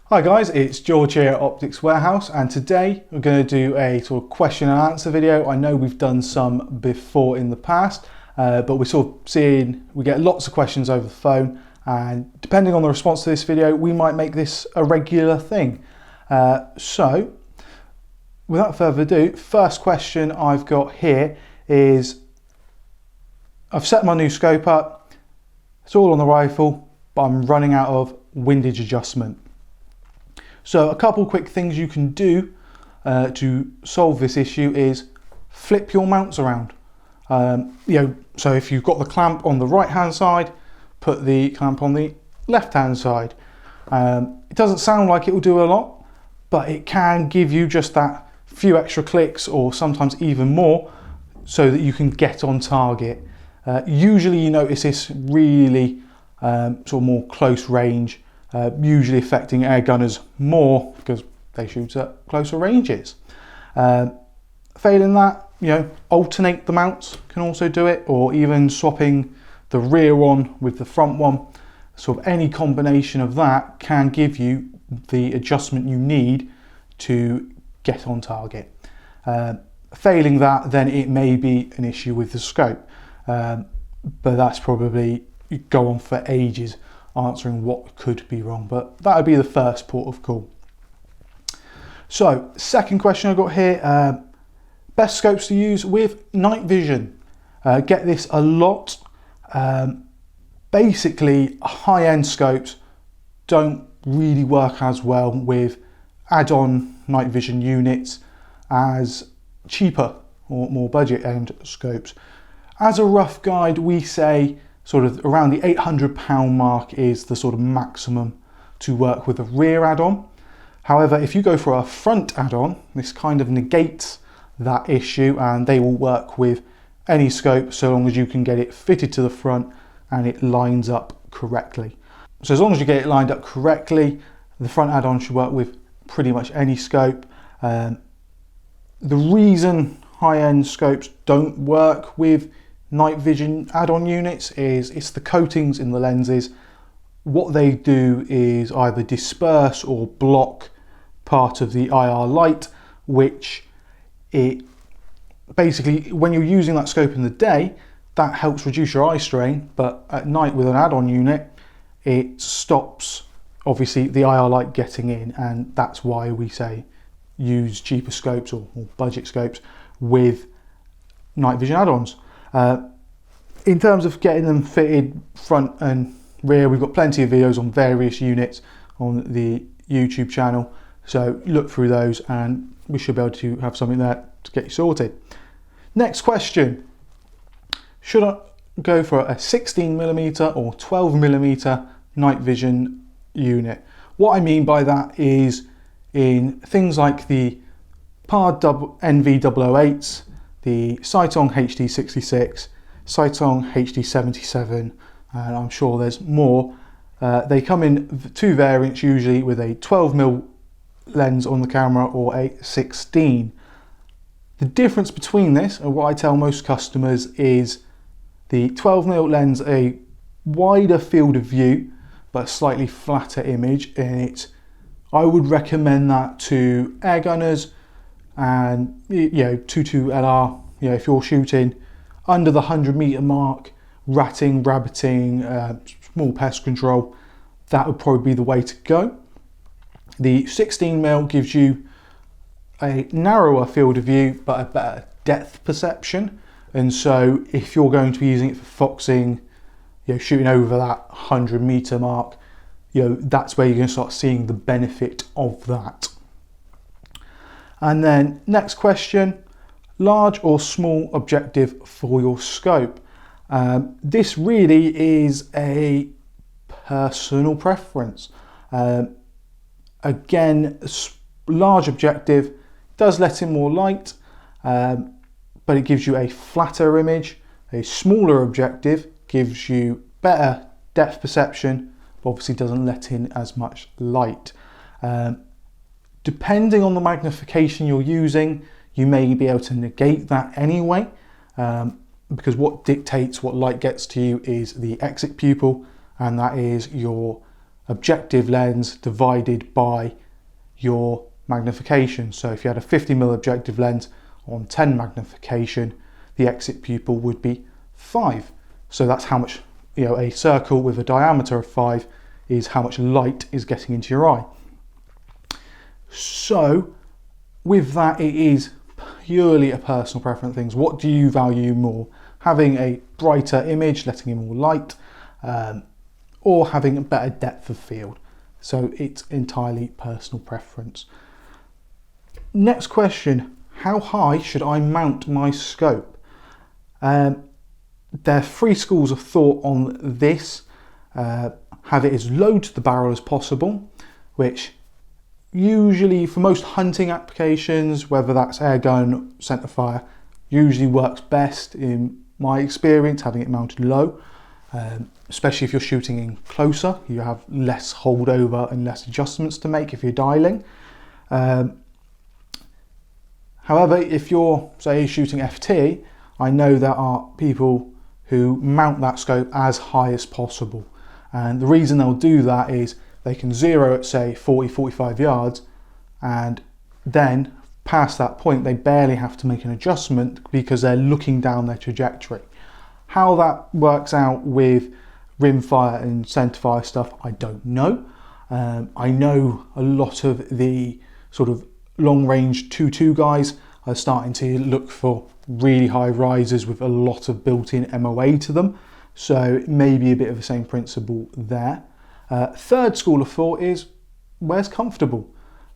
Hi guys, it's George here at Optics Warehouse, and today we're going to do a sort of question and answer video. I know we've done some before in the past, but we're sort of seeing we get lots of questions over the phone, and depending on the response to this video, we might make this a regular thing. So without further ado, first question I've got here is, I've set my new scope up, it's all on the rifle, but I'm running out of windage adjustment. So a couple quick things you can do to solve this issue is flip your mounts around. So if you've got the clamp on the right hand side, put the clamp on the left hand side. It doesn't sound like it will do a lot, but it can give you just that few extra clicks, or sometimes even more, so that you can get on target. Usually you notice this really sort of more close range, usually affecting air gunners more because they shoot at closer ranges. Failing that, alternate the mounts can also do it, or even swapping the rear one with the front one. Sort of any combination of that can give you the adjustment you need to get on target. Failing that, then it may be an issue with the scope, but that's probably go on for ages answering what could be wrong, but that would be the first port of call. So second question I've got here, best scopes to use with night vision. Get this a lot. Basically, high-end scopes don't really work as well with add-on night vision units as cheaper or more budget end scopes. As a rough guide, we say sort of around the £800 mark is the sort of maximum to work with a rear add-on. However, if you go for a front add-on, this kind of negates that issue, and they will work with any scope so long as you can get it fitted to the front and it lines up correctly. So as long as you get it lined up correctly, the front add-on should work with pretty much any scope. The reason high-end scopes don't work with night vision add-on units is it's the coatings in the lenses. What they do is either disperse or block part of the IR light, which it basically, when you're using that scope in the day, that helps reduce your eye strain, but at night with an add-on unit, it stops obviously the IR light getting in, and that's why we say use cheaper scopes or budget scopes with night vision add-ons. In terms of getting them fitted front and rear, we've got plenty of videos on various units on the YouTube channel, so look through those and we should be able to have something there to get you sorted. Next question, should I go for a 16mm or 12mm night vision unit? What I mean by that is in things like the PARD NV008s, the Saiton HD66, Saiton HD77, and I'm sure there's more. They come in two variants, usually with a 12mm lens on the camera or a 16. The difference between this, and what I tell most customers, is the 12mm lens a wider field of view but a slightly flatter image in it. I would recommend that to air gunners and 22 LR. If you're shooting under the 100-meter mark, ratting, rabbiting, small pest control, that would probably be the way to go. The 16mm gives you a narrower field of view but a better depth perception, and so if you're going to be using it for foxing, shooting over that 100-meter mark, that's where you're going to start seeing the benefit of that. And then next question, large or small objective for your scope. This really is a personal preference. Again, large objective does let in more light, but it gives you a flatter image. A smaller objective gives you better depth perception, but obviously doesn't let in as much light. Depending on the magnification you're using, you may be able to negate that anyway, because what dictates what light gets to you is the exit pupil, and that is your objective lens divided by your magnification. So if you had a 50mm objective lens on 10 magnification, the exit pupil would be 5. So that's how much, a circle with a diameter of 5 is how much light is getting into your eye. So with that, it is purely a personal preference thing. What do you value more? Having a brighter image, letting in more light, or having a better depth of field? So it's entirely personal preference. Next question, how high should I mount my scope? There are 3 schools of thought on this. Have it as low to the barrel as possible, which usually for most hunting applications, whether that's air gun, centerfire, usually works best in my experience, having it mounted low. Especially if you're shooting in closer, you have less holdover and less adjustments to make if you're dialing. However, if you're, say, shooting FT, I know there are people who mount that scope as high as possible. And the reason they'll do that is they can zero at, say, 40, 45 yards, and then past that point, they barely have to make an adjustment because they're looking down their trajectory. How that works out with rimfire and centerfire stuff, I don't know. I know a lot of the sort of long range 2.2 guys are starting to look for really high risers with a lot of built-in MOA to them. So maybe a bit of the same principle there. Third school of thought is where's comfortable.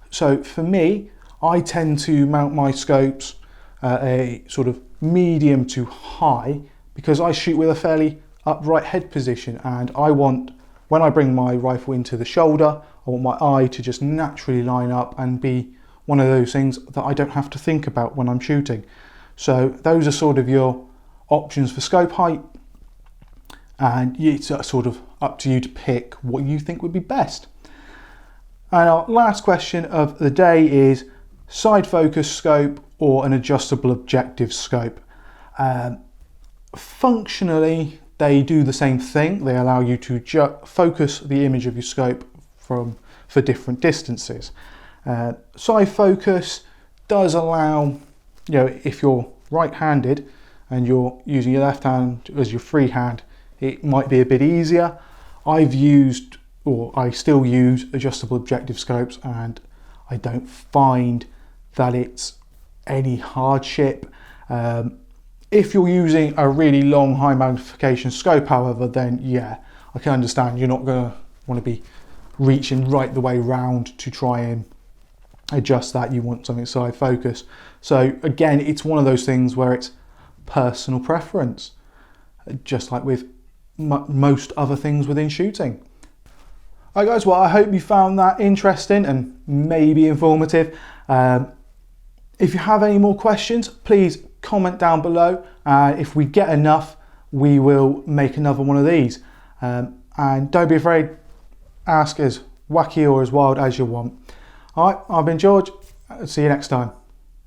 So for me, I tend to mount my scopes at a sort of medium to high because I shoot with a fairly upright head position, and I want, when I bring my rifle into the shoulder, I want my eye to just naturally line up and be one of those things that I don't have to think about when I'm shooting. So those are sort of your options for scope height, and it's sort of up to you to pick what you think would be best. And our last question of the day is side focus scope or an adjustable objective scope. Functionally, they do the same thing. They allow you to focus the image of your scope for different distances. Side focus does allow, if you're right-handed and you're using your left hand as your free hand, it might be a bit easier. I've used, or I still use, adjustable objective scopes, and I don't find that it's any hardship. If you're using a really long high magnification scope, however, then yeah, I can understand you're not going to want to be reaching right the way round to try and adjust that. You want something side focus. So again, it's one of those things where it's personal preference, just like with most other things within shooting. Alright guys, well I hope you found that interesting and maybe informative. If you have any more questions, please comment down below. If we get enough, we will make another one of these. And don't be afraid, ask as wacky or as wild as you want. Alright, I've been George, see you next time.